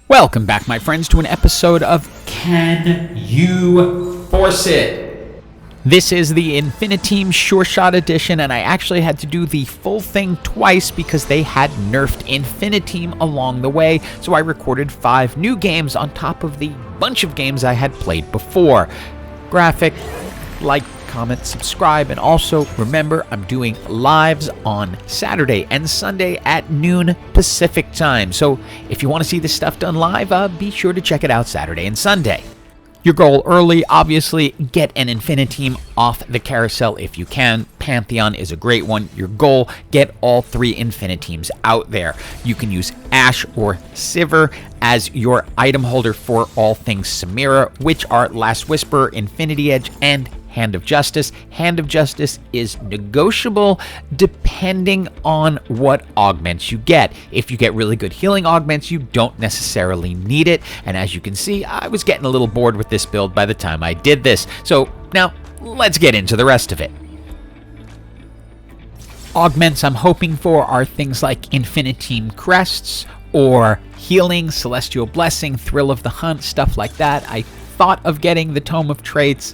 Welcome back, my friends, to an episode of Can You Force It? This is the InfiniTeam Sureshot edition, and I actually had to do the full thing twice because they had nerfed InfiniTeam along the way, so I recorded 5 new games on top of the bunch of games I had played before. Graphic, like, comment, subscribe, and also remember I'm doing lives on Saturday and Sunday at noon Pacific time. So if you want to see this stuff done live, be sure to check it out Saturday and Sunday. Your goal early, obviously, get an InfiniTeam off the carousel if you can. Pantheon is a great one. Your goal, get all 3 InfiniTeams out there. You can use Ashe or Sivir as your item holder for all things Samira, which are Last Whisper, Infinity Edge, and Hand of Justice. Hand of Justice is negotiable depending on what augments you get. If you get really good healing augments, you don't necessarily need it. And as you can see, I was getting a little bored with this build by the time I did this. So now let's get into the rest of it. Augments I'm hoping for are things like InfiniTeam Crests or Healing, Celestial Blessing, Thrill of the Hunt, stuff like that. I thought of getting the Tome of Traits.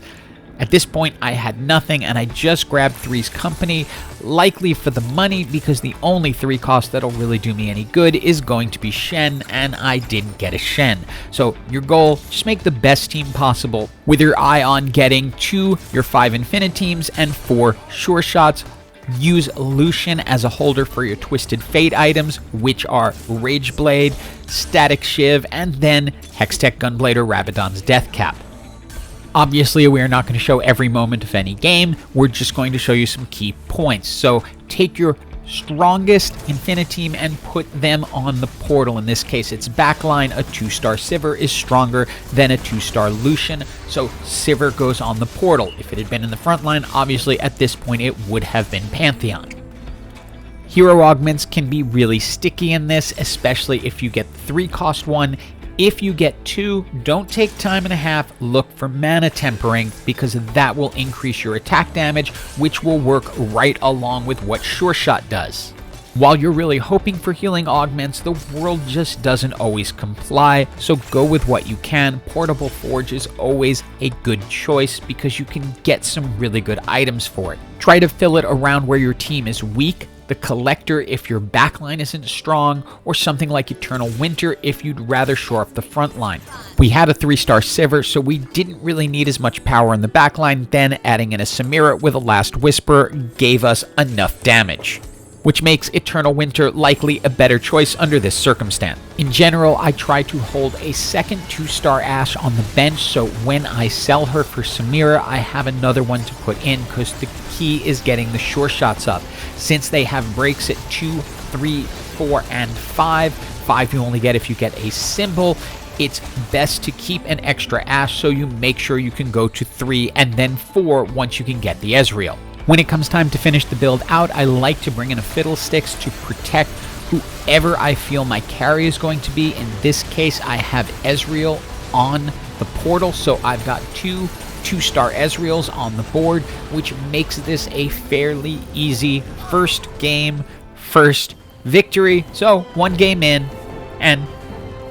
At this point, I had nothing, and I just grabbed 3's Company, likely for the money, because the only 3 cost that'll really do me any good is going to be Shen, and I didn't get a Shen. So your goal, just make the best team possible, with your eye on getting 2 your 5 InfiniTeams and 4 Sureshots. Use Lucian as a holder for your Twisted Fate items, which are Rage Blade, Static Shiv, and then Hextech Gunblade or Rabadon's Death Cap. Obviously, we are not going to show every moment of any game. We're just going to show you some key points. So take your strongest InfiniTeam and put them on the portal. In this case, it's backline. A 2-star Sivir is stronger than a 2-star Lucian, so Sivir goes on the portal. If it had been in the front line, obviously at this point it would have been Pantheon. Hero augments can be really sticky in this, especially if you get 3 cost 1. If you get 2, don't take time and a half, look for mana tempering, because that will increase your attack damage, which will work right along with what Sureshot does. While you're really hoping for healing augments, the world just doesn't always comply, so go with what you can. Portable Forge is always a good choice because you can get some really good items for it. Try to fill it around where your team is weak. The Collector if your backline isn't strong, or something like Eternal Winter if you'd rather shore up the front line. We had a 3-star Sivir, so we didn't really need as much power in the backline. Then adding in a Samira with a Last Whisper gave us enough damage, which makes Eternal Winter likely a better choice under this circumstance. In general, I try to hold a second 2-star Ashe on the bench, so when I sell her for Samira, I have another one to put in, because the key is getting the Sureshots up. Since they have breaks at 2, 3, 4, and 5, 5 you only get if you get a symbol, it's best to keep an extra Ashe so you make sure you can go to 3 and then 4 once you can get the Ezreal. When it comes time to finish the build out, I like to bring in a Fiddlesticks to protect whoever I feel my carry is going to be. In this case, I have Ezreal on the portal, so I've got 2-star Ezreals on the board, which makes this a fairly easy first game, first victory. So 1 game in and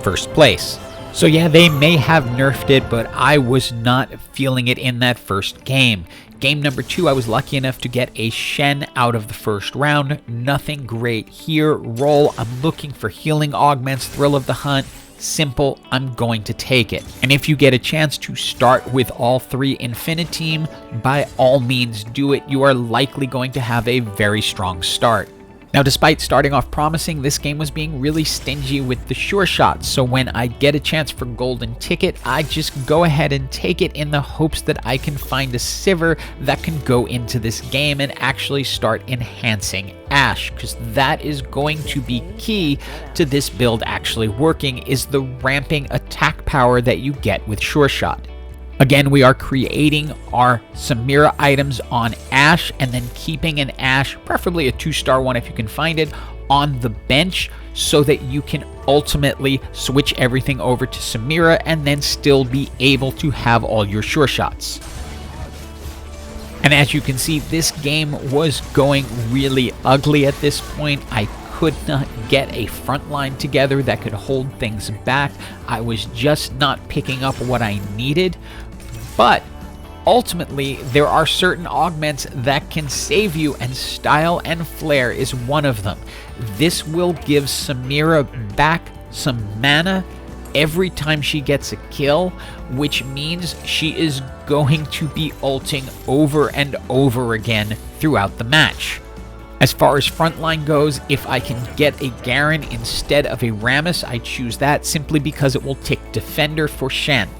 first place. So yeah, they may have nerfed it, but I was not feeling it in that first game. Game number 2, I was lucky enough to get a Shen out of the first round. Nothing great here. Roll, I'm looking for healing augments, Thrill of the Hunt. Simple, I'm going to take it. And if you get a chance to start with all 3 InfiniTeam, by all means do it. You are likely going to have a very strong start. Now, despite starting off promising, this game was being really stingy with the Sureshots, so when I get a chance for golden ticket, I just go ahead and take it in the hopes that I can find a Sivir that can go into this game and actually start enhancing Ashe, because that is going to be key to this build actually working, is the ramping attack power that you get with Sureshot. Again, we are creating our Samira items on Ashe and then keeping an Ashe, preferably a 2-star one if you can find it, on the bench so that you can ultimately switch everything over to Samira and then still be able to have all your Sureshots. And as you can see, this game was going really ugly at this point. I could not get a front line together that could hold things back. I was just not picking up what I needed. But ultimately, there are certain augments that can save you, and Style and Flare is one of them. This will give Samira back some mana every time she gets a kill, which means she is going to be ulting over and over again throughout the match. As far as frontline goes, if I can get a Garen instead of a Rammus, I choose that simply because it will tick Defender for Shen.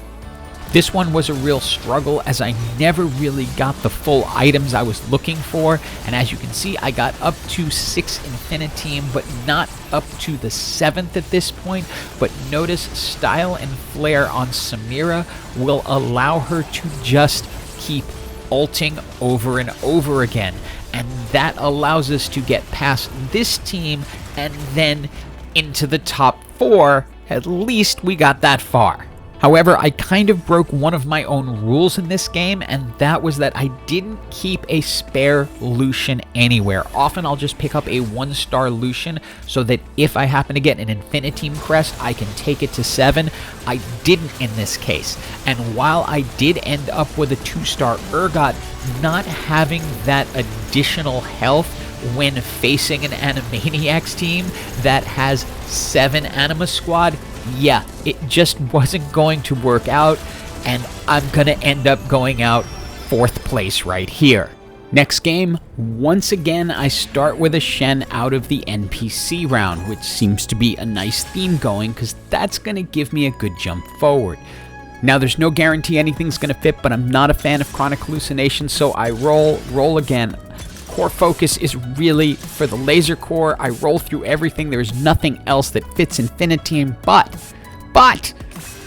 This one was a real struggle as I never really got the full items I was looking for, and as you can see, I got up to 6 InfiniTeam, but not up to the 7th at this point. But notice Style and Flare on Samira will allow her to just keep ulting over and over again, and that allows us to get past this team and then into the top 4. At least we got that far. However, I kind of broke one of my own rules in this game, and that was that I didn't keep a spare Lucian anywhere. Often I'll just pick up a 1-star Lucian so that if I happen to get an InfiniTeam crest, I can take it to 7. I didn't in this case, and while I did end up with a 2-star Urgot, not having that additional health when facing an Animaniacs team that has 7 Anima Squad, yeah, it just wasn't going to work out, and I'm going to end up going out 4th place right here. Next game, once again, I start with a Shen out of the NPC round, which seems to be a nice theme going, because that's going to give me a good jump forward. Now, there's no guarantee anything's going to fit, but I'm not a fan of chronic hallucinations, so I roll again. Core focus is really for the laser core. I roll through everything. There's nothing else that fits InfiniTeam, but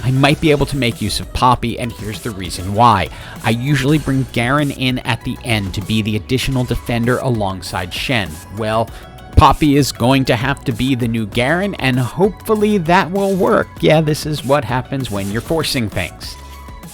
I might be able to make use of Poppy, and here's the reason why. I usually bring Garen in at the end to be the additional defender alongside Shen. Well, Poppy is going to have to be the new Garen, and hopefully that will work. Yeah, this is what happens when you're forcing things.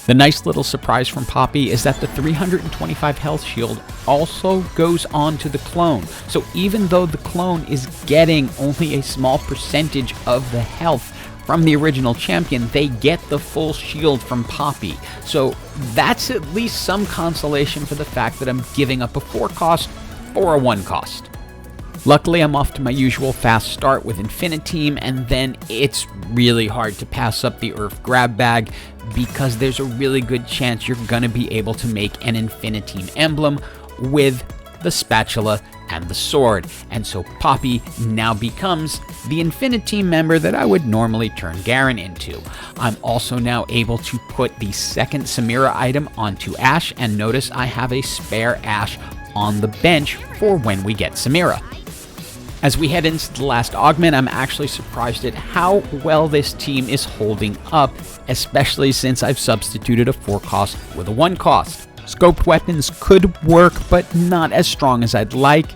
The nice little surprise from Poppy is that the 325 health shield also goes on to the clone. So even though the clone is getting only a small percentage of the health from the original champion, they get the full shield from Poppy. So that's at least some consolation for the fact that I'm giving up a 4 cost for a 1 cost. Luckily, I'm off to my usual fast start with InfiniTeam, and then it's really hard to pass up the Earth grab bag because there's a really good chance you're going to be able to make an InfiniTeam emblem with the spatula and the sword. And so Poppy now becomes the InfiniTeam member that I would normally turn Garen into. I'm also now able to put the second Samira item onto Ashe, and notice I have a spare Ashe on the bench for when we get Samira. As we head into the last augment, I'm actually surprised at how well this team is holding up, especially since I've substituted a 4 cost with a 1 cost. Scoped weapons could work, but not as strong as I'd like.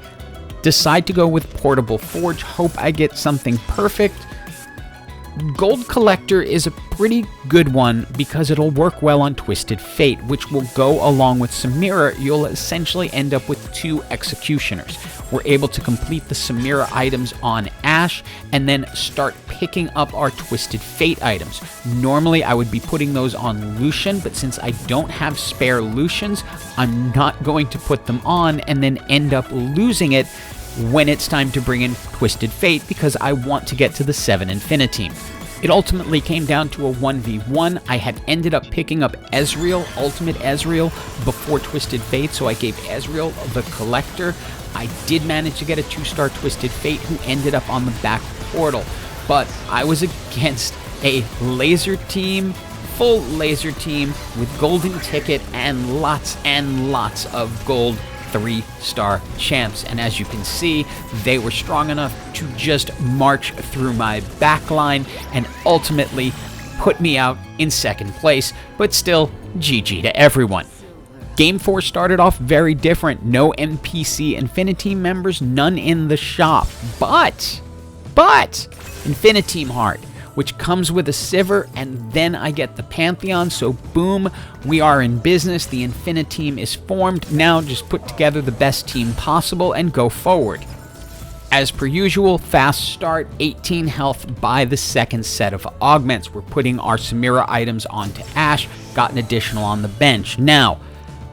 Decide to go with Portable Forge, hope I get something perfect. Gold Collector is a pretty good one because it'll work well on Twisted Fate, which will go along with Samira. You'll essentially end up with 2 Executioners. We're able to complete the Samira items on Ashe and then start picking up our Twisted Fate items. Normally I would be putting those on Lucian, but since I don't have spare Lucians, I'm not going to put them on and then end up losing it when it's time to bring in Twisted Fate because I want to get to the 7 InfiniTeam. It ultimately came down to a 1v1. I had ended up picking up Ezreal, Ultimate Ezreal, before Twisted Fate, so I gave Ezreal the Collector. I did manage to get a 2-star Twisted Fate who ended up on the back portal, but I was against a laser team, full laser team with golden ticket and lots of gold 3-star champs, and as you can see, they were strong enough to just march through my backline and ultimately put me out in 2nd place, but still GG to everyone. Game 4 started off very different. No NPC InfiniTeam members, none in the shop, but InfiniTeam Heart, which comes with a Sivir, and then I get the Pantheon, so boom, we are in business. The InfiniTeam is formed. Now just put together the best team possible and go forward. As per usual, fast start, 18 health by the second set of augments. We're putting our Samira items onto Ashe, got an additional on the bench. Now,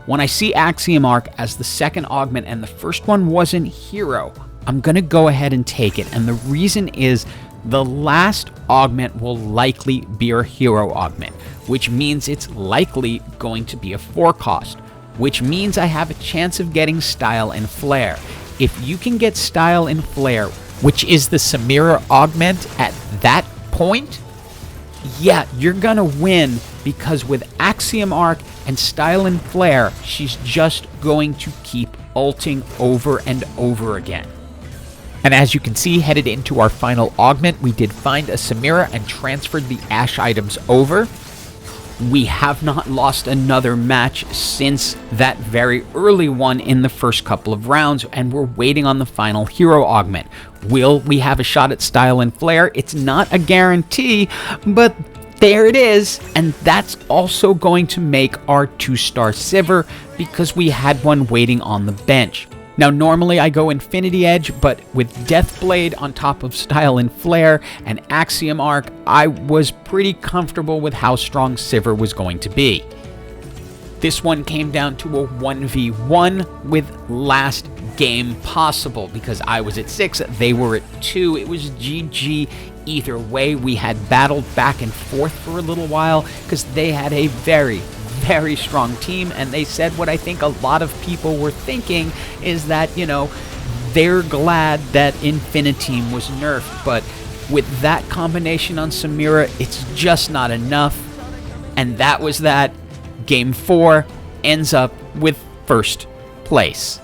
when I see Axiom Arc as the second augment and the first one wasn't hero, I'm going to go ahead and take it. And the reason is the last augment will likely be our hero augment, which means it's likely going to be a 4 cost, which means I have a chance of getting Style and Flare. If you can get Style and Flare, which is the Samira augment at that point, yeah, you're gonna win, because with Axiom Arc and Style and Flare, she's just going to keep ulting over and over again. And as you can see, headed into our final augment, we did find a Samira and transferred the Ashe items over. We have not lost another match since that very early one in the first couple of rounds, and we're waiting on the final hero augment. Will we have a shot at Style and Flare? It's not a guarantee, but there it is, and that's also going to make our 2-star Sivir, because we had one waiting on the bench. Now, normally I go Infinity Edge, but with Deathblade on top of Style and Flare and Axiom Arc, I was pretty comfortable with how strong Sivir was going to be. This one came down to a 1v1 with last game possible, because I was at 6, they were at 2. It was GG either way. We had battled back and forth for a little while because they had a very strong team, and they said what I think a lot of people were thinking is that, you know, they're glad that InfiniTeam was nerfed, but with that combination on Samira, it's just not enough, and that was that. Game 4 ends up with first place.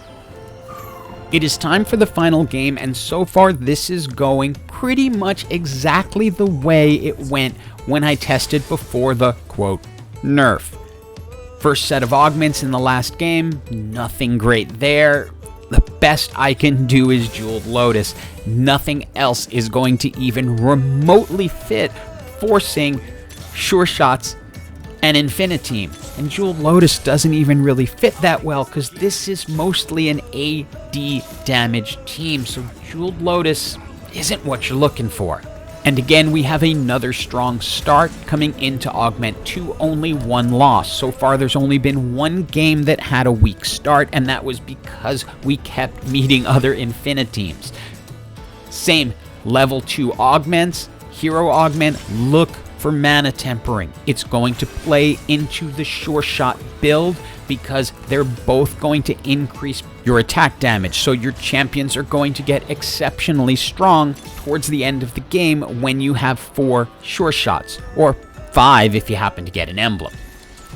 It is time for the final game, and so far this is going pretty much exactly the way it went when I tested before the, quote, nerf. First set of augments in the last game, nothing great there. The best I can do is Jeweled Lotus. Nothing else is going to even remotely fit forcing Sureshots and InfiniTeam. And Jeweled Lotus doesn't even really fit that well, because this is mostly an AD damage team, so Jeweled Lotus isn't what you're looking for. And again, we have another strong start coming into Augment 2, only 1 loss. So far, there's only been 1 game that had a weak start, and that was because we kept meeting other InfiniTeams. Same, level 2 augments, hero augment, look for mana tempering. It's going to play into the Sureshot build because they're both going to increase your attack damage, so your champions are going to get exceptionally strong towards the end of the game when you have 4 Sureshots, or 5 if you happen to get an emblem.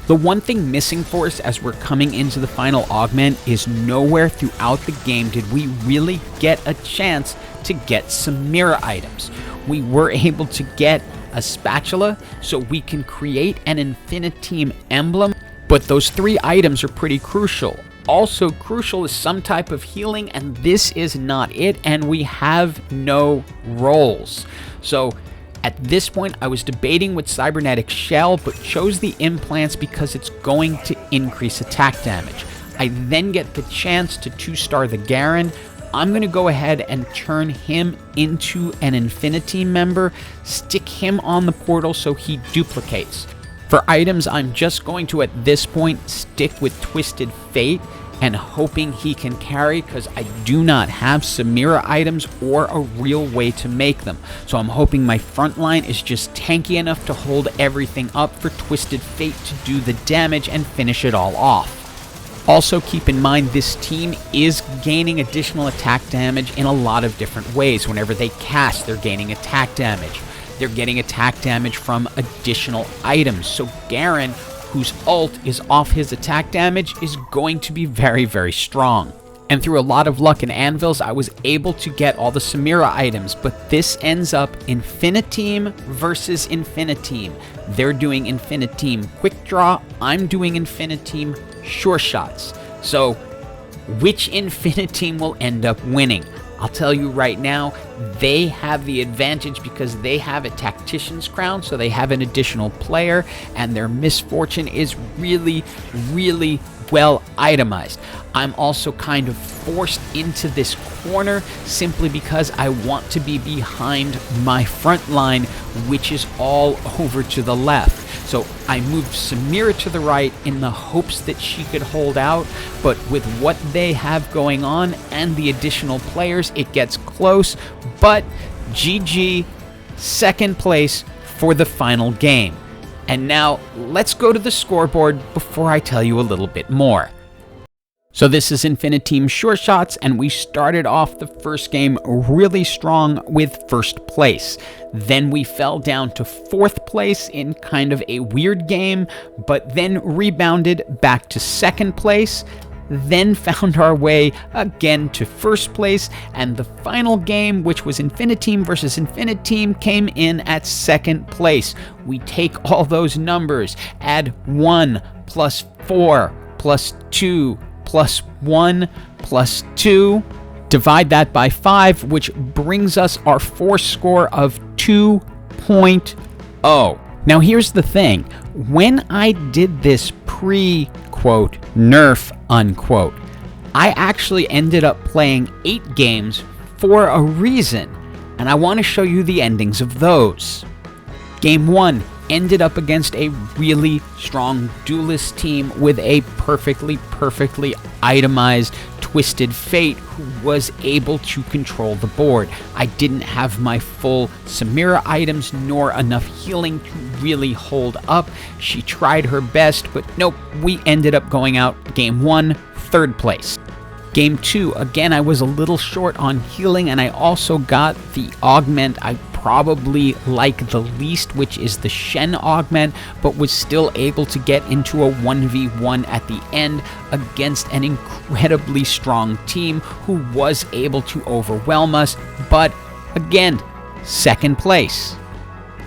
The one thing missing for us as we're coming into the final augment is nowhere throughout the game did we really get a chance to get Samira items. We were able to get a spatula so we can create an InfiniTeam emblem, but those 3 items are pretty crucial. Also crucial is some type of healing, and this is not it, and we have no rolls. So at this point, I was debating with Cybernetic Shell, but chose the implants because it's going to increase attack damage. I then get the chance to 2-star the Garen. I'm going to go ahead and turn him into an InfiniTeam member, stick him on the portal so he duplicates. For items, I'm just going to, at this point, stick with Twisted Fate and hoping he can carry, because I do not have Samira items or a real way to make them. So I'm hoping my front line is just tanky enough to hold everything up for Twisted Fate to do the damage and finish it all off. Also keep in mind, this team is gaining additional attack damage in a lot of different ways. Whenever they cast, they're gaining attack damage. They're getting attack damage from additional items. So Garen, whose ult is off his attack damage, is going to be very strong. And through a lot of luck and anvils, I was able to get all the Samira items, but this ends up InfiniTeam versus InfiniTeam. They're doing InfiniTeam Quick Draw, I'm doing InfiniTeam Sureshots. So which InfiniTeam will end up winning? I'll tell you right now, they have the advantage because they have a tactician's crown, so they have an additional player, and their misfortune is really, really well itemized. I'm also kind of forced into this corner simply because I want to be behind my front line, which is all over to the left. So I moved Samira to the right in the hopes that she could hold out, but with what they have going on and the additional players, it gets close, but GG, second place for the final game. And now let's go to the scoreboard before I tell you a little bit more. So this is InfiniTeam Sureshots, and we started off the first game really strong with first place. Then we fell down to fourth place in kind of a weird game, but then rebounded back to second place, then found our way again to first place, and the final game, which was InfiniTeam versus InfiniTeam, came in at second place. We take all those numbers, add 1 plus 4 plus 2 plus 1 plus 2, divide that by 5, which brings us our force score of 2.0. Now here's the thing, when I did this pre-quote nerf unquote, I actually ended up playing 8 games for a reason, and I want to show you the endings of those. Game 1 ended up against a really strong duelist team with a perfectly itemized Twisted Fate who was able to control the board. I didn't have my full Samira items nor enough healing to really hold up. She tried her best, but nope, we ended up going out game 1, third place. Game 2, again, I was a little short on healing, and I also got the augment I probably like the least, which is the Shen augment, but was still able to get into a 1v1 at the end against an incredibly strong team who was able to overwhelm us, but again, second place.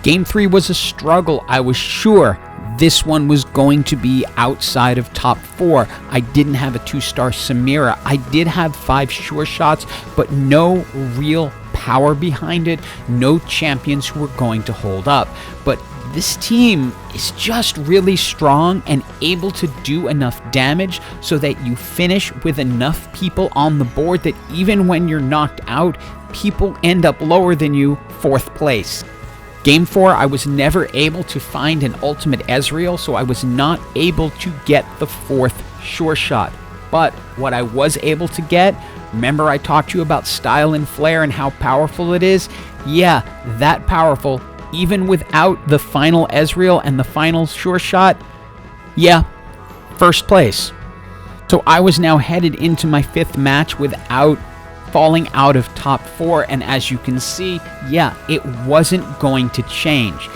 Game 3 was a struggle. I was sure this one was going to be outside of top 4. I didn't have a 2-star Samira. I did have 5 Sureshots, but no real power behind it, no champions who were going to hold up. But this team is just really strong and able to do enough damage so that you finish with enough people on the board that even when you're knocked out, people end up lower than you, fourth place. Game 4, I was never able to find an ultimate Ezreal, so I was not able to get the 4th Sureshot. But what I was able to get, remember I talked to you about style and flair and how powerful it is? Yeah, that powerful, even without the final Ezreal and the final Sureshot. Yeah, first place. So I was now headed into my 5th match without falling out of top 4, and as you can see, yeah, it wasn't going to change.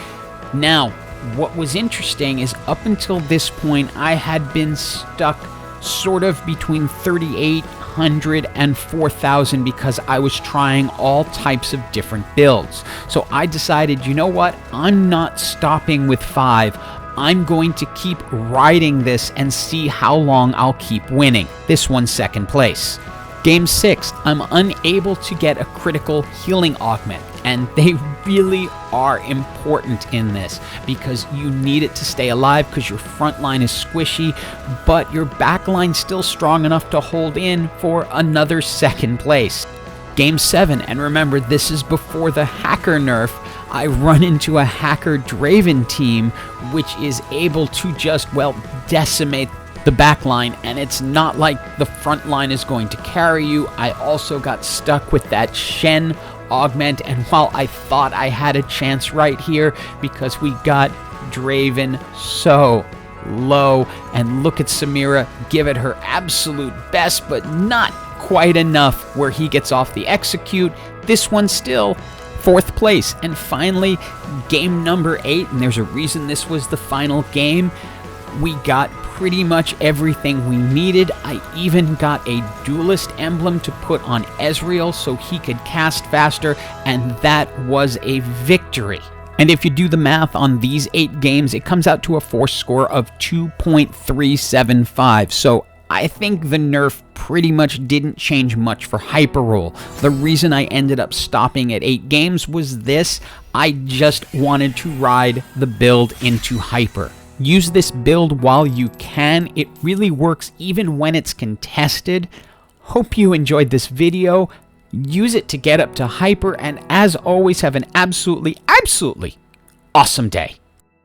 Now, what was interesting is up until this point, I had been stuck sort of between 3,800 and 4,000 because I was trying all types of different builds. So I decided, you know what, I'm not stopping with 5. I'm going to keep riding this and see how long I'll keep winning. This one's second place. Game 6, I'm unable to get a critical healing augment, and they really are important in this because you need it to stay alive because your front line is squishy, but your back line's still strong enough to hold in for another second place. Game 7, and remember, this is before the hacker nerf. I run into a hacker Draven team, which is able to just, well, decimate the back line, and it's not like the front line is going to carry you. I also got stuck with that Shen augment, and while I thought I had a chance right here because we got Draven so low, and look at Samira give it her absolute best, but not quite enough where he gets off the execute. This one still fourth place. And finally, game number 8, and there's a reason this was the final game. We got pretty much everything we needed. I even got a duelist emblem to put on Ezreal so he could cast faster, and that was a victory. And if you do the math on these 8 games, it comes out to a force score of 2.375. So I think the nerf pretty much didn't change much for Hyper Roll. The reason I ended up stopping at 8 games was this: I just wanted to ride the build into Hyper. Use this build while you can. It really works even when it's contested. Hope you enjoyed this video. Use it to get up to Hyper, and as always, have an absolutely awesome day.